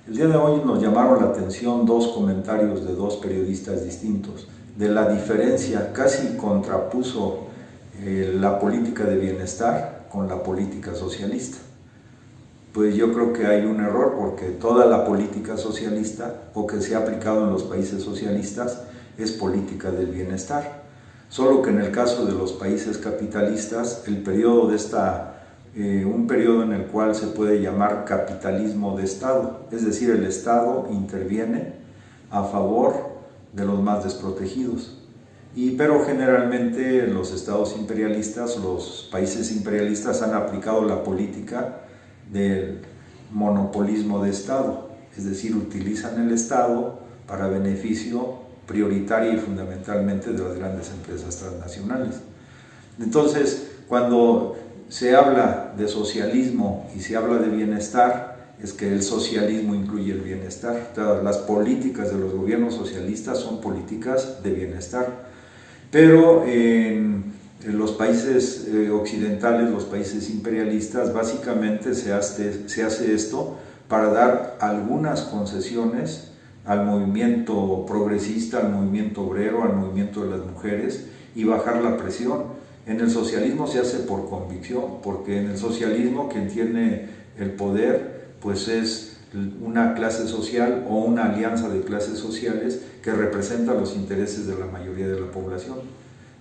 El día de hoy nos llamaron la atención dos comentarios de dos periodistas distintos, de la diferencia, casi contrapuso la política de bienestar con la política socialista. Pues yo creo que hay un error, porque toda la política socialista, o que se ha aplicado en los países socialistas, es política del bienestar. Solo que en el caso de los países capitalistas, el periodo un periodo en el cual se puede llamar capitalismo de Estado, es decir, el Estado interviene a favor de los más desprotegidos. Pero generalmente los estados imperialistas, los países imperialistas han aplicado la política del monopolismo de Estado, es decir, utilizan el Estado para beneficio prioritario y fundamentalmente de las grandes empresas transnacionales. Entonces, cuando se habla de socialismo y se habla de bienestar, es que el socialismo incluye el bienestar. Todas las políticas de los gobiernos socialistas son políticas de bienestar, pero en los países occidentales, los países imperialistas, básicamente se hace esto para dar algunas concesiones al movimiento progresista, al movimiento obrero, al movimiento de las mujeres, y bajar la presión. En el socialismo se hace por convicción, porque en el socialismo quien tiene el poder pues es una clase social o una alianza de clases sociales que representa los intereses de la mayoría de la población.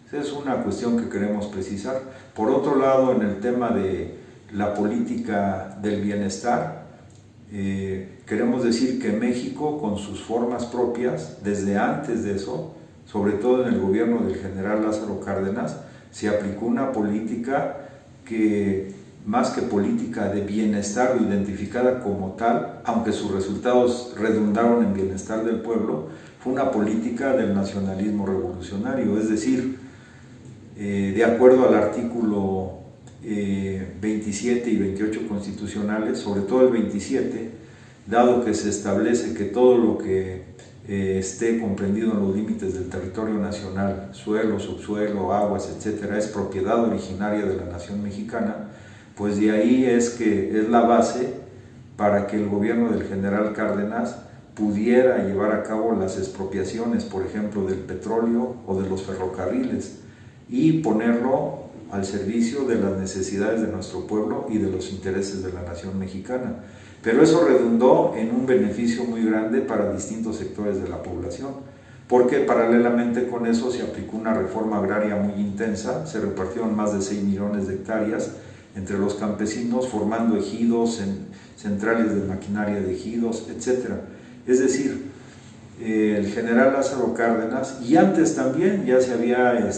Esa es una cuestión que queremos precisar. Por otro lado, en el tema de la política del bienestar, queremos decir que México, con sus formas propias, desde antes de eso, sobre todo en el gobierno del general Lázaro Cárdenas, se aplicó una política que, más que política de bienestar o identificada como tal, aunque sus resultados redundaron en bienestar del pueblo, fue una política del nacionalismo revolucionario, es decir, de acuerdo al artículo 27 y 28 constitucionales, sobre todo el 27, dado que se establece que todo lo que esté comprendido en los límites del territorio nacional, suelo, subsuelo, aguas, etcétera, es propiedad originaria de la nación mexicana, pues de ahí es la base para que el gobierno del general Cárdenas pudiera llevar a cabo las expropiaciones, por ejemplo, del petróleo o de los ferrocarriles, y ponerlo al servicio de las necesidades de nuestro pueblo y de los intereses de la nación mexicana. Pero eso redundó en un beneficio muy grande para distintos sectores de la población, porque paralelamente con eso se aplicó una reforma agraria muy intensa, se repartieron más de 6 millones de hectáreas entre los campesinos, formando ejidos, centrales de maquinaria de ejidos, etc. Es decir, el general Lázaro Cárdenas, y antes también ya se había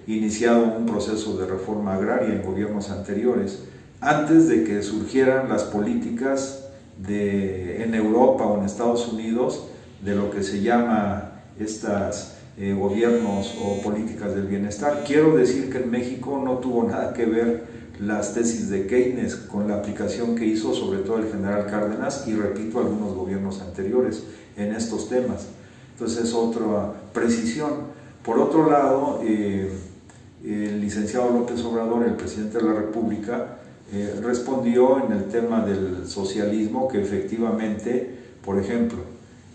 iniciado un proceso de reforma agraria en gobiernos anteriores, antes de que surgieran las políticas en Europa o en Estados Unidos de lo que se llama gobiernos o políticas del bienestar. Quiero decir que en México no tuvo nada que ver las tesis de Keynes con la aplicación que hizo sobre todo el general Cárdenas y, repito, algunos gobiernos anteriores en estos temas. Entonces, otra precisión. Por otro lado, el licenciado López Obrador, el presidente de la República, respondió en el tema del socialismo que efectivamente, por ejemplo,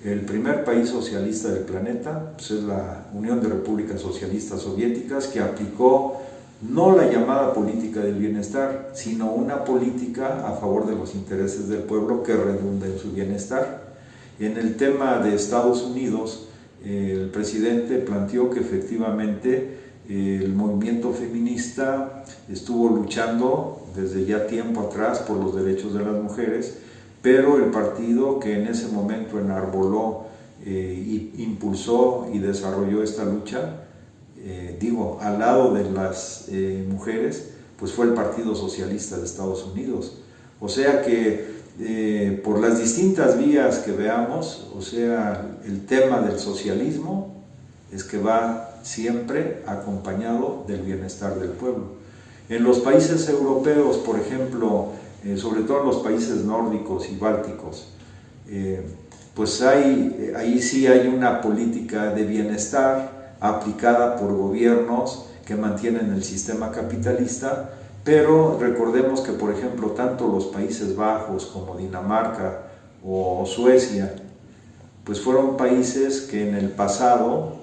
el primer país socialista del planeta pues es la Unión de Repúblicas Socialistas Soviéticas, que aplicó no la llamada política del bienestar, sino una política a favor de los intereses del pueblo que redunda en su bienestar. En el tema de Estados Unidos, el presidente planteó que efectivamente el movimiento feminista estuvo luchando desde ya tiempo atrás por los derechos de las mujeres, pero el partido que en ese momento enarboló, impulsó y desarrolló esta lucha, al lado de las mujeres, pues fue el Partido Socialista de Estados Unidos. O sea que por las distintas vías que veamos, o sea, el tema del socialismo es que va siempre acompañado del bienestar del pueblo. En los países europeos, por ejemplo, sobre todo en los países nórdicos y bálticos, pues ahí sí hay una política de bienestar aplicada por gobiernos que mantienen el sistema capitalista, pero recordemos que, por ejemplo, tanto los Países Bajos como Dinamarca o Suecia, pues fueron países que en el pasado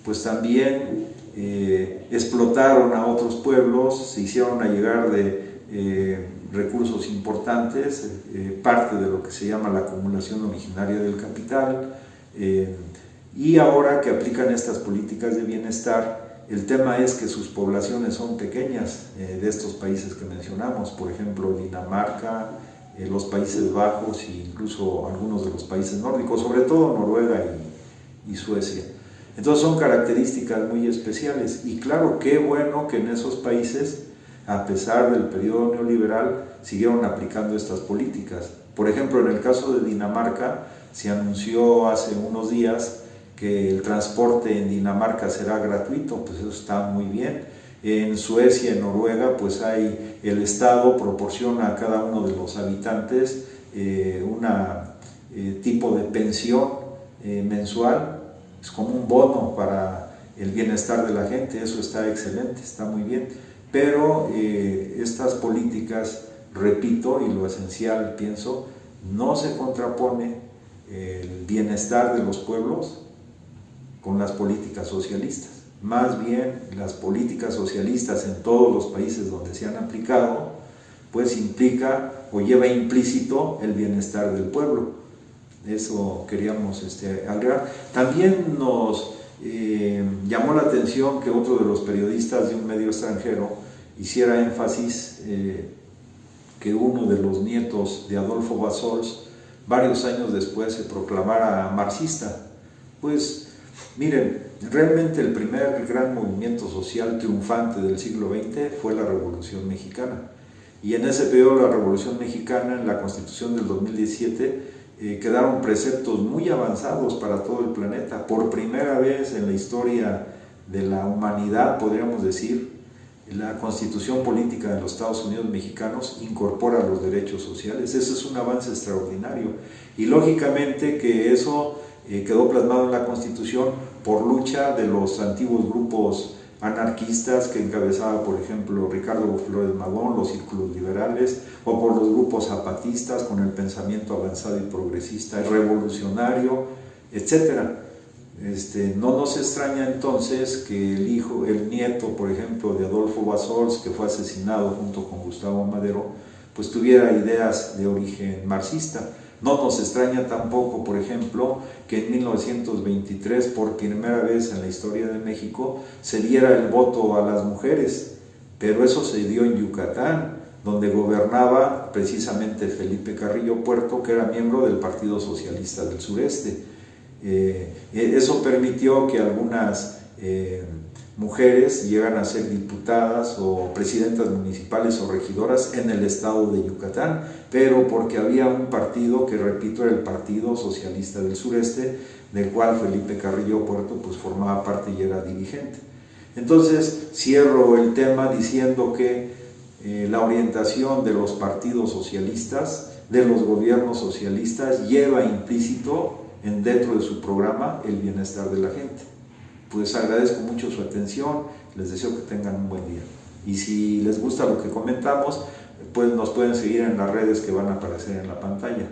pues también explotaron a otros pueblos, se hicieron allegar de recursos importantes, parte de lo que se llama la acumulación originaria del capital, y ahora que aplican estas políticas de bienestar, el tema es que sus poblaciones son pequeñas, de estos países que mencionamos, por ejemplo Dinamarca, los Países Bajos e incluso algunos de los países nórdicos, sobre todo Noruega y Suecia. Entonces son características muy especiales, y claro, qué bueno que en esos países, a pesar del periodo neoliberal, siguieron aplicando estas políticas. Por ejemplo, en el caso de Dinamarca, se anunció hace unos días que el transporte en Dinamarca será gratuito, pues eso está muy bien. En Suecia, en Noruega, pues el Estado proporciona a cada uno de los habitantes un tipo de pensión mensual, es como un bono para el bienestar de la gente, eso está excelente, está muy bien. Pero estas políticas, repito, y lo esencial pienso, no se contrapone el bienestar de los pueblos con las políticas socialistas. Más bien, las políticas socialistas en todos los países donde se han aplicado, pues implica o lleva implícito el bienestar del pueblo. Eso queríamos agregar. También nos llamó la atención que otro de los periodistas de un medio extranjero hiciera énfasis que uno de los nietos de Adolfo Bassols, varios años después, se proclamara marxista. Pues miren, realmente el primer gran movimiento social triunfante del siglo XX fue la Revolución Mexicana. Y en ese periodo de la Revolución Mexicana, en la Constitución del 2017, quedaron preceptos muy avanzados para todo el planeta. Por primera vez en la historia de la humanidad, podríamos decir, la Constitución Política de los Estados Unidos Mexicanos incorpora los derechos sociales. Ese es un avance extraordinario. Y lógicamente que eso quedó plasmado en la Constitución por lucha de los antiguos grupos anarquistas que encabezaba, por ejemplo, Ricardo Flores Magón, los círculos liberales, o por los grupos zapatistas con el pensamiento avanzado y progresista, revolucionario, etc. No nos extraña entonces que el nieto, por ejemplo, de Adolfo Bassols, que fue asesinado junto con Gustavo Madero, pues tuviera ideas de origen marxista. No nos extraña tampoco, por ejemplo, que en 1923, por primera vez en la historia de México, se diera el voto a las mujeres, pero eso se dio en Yucatán, donde gobernaba precisamente Felipe Carrillo Puerto, que era miembro del Partido Socialista del Sureste. Eso permitió que algunas mujeres llegan a ser diputadas o presidentas municipales o regidoras en el estado de Yucatán, pero porque había un partido que, repito, era el Partido Socialista del Sureste, del cual Felipe Carrillo Puerto pues formaba parte y era dirigente. Entonces cierro el tema diciendo que la orientación de los partidos socialistas, de los gobiernos socialistas, lleva implícito dentro de su programa el bienestar de la gente. Pues agradezco mucho su atención, les deseo que tengan un buen día. Y si les gusta lo que comentamos, pues nos pueden seguir en las redes que van a aparecer en la pantalla.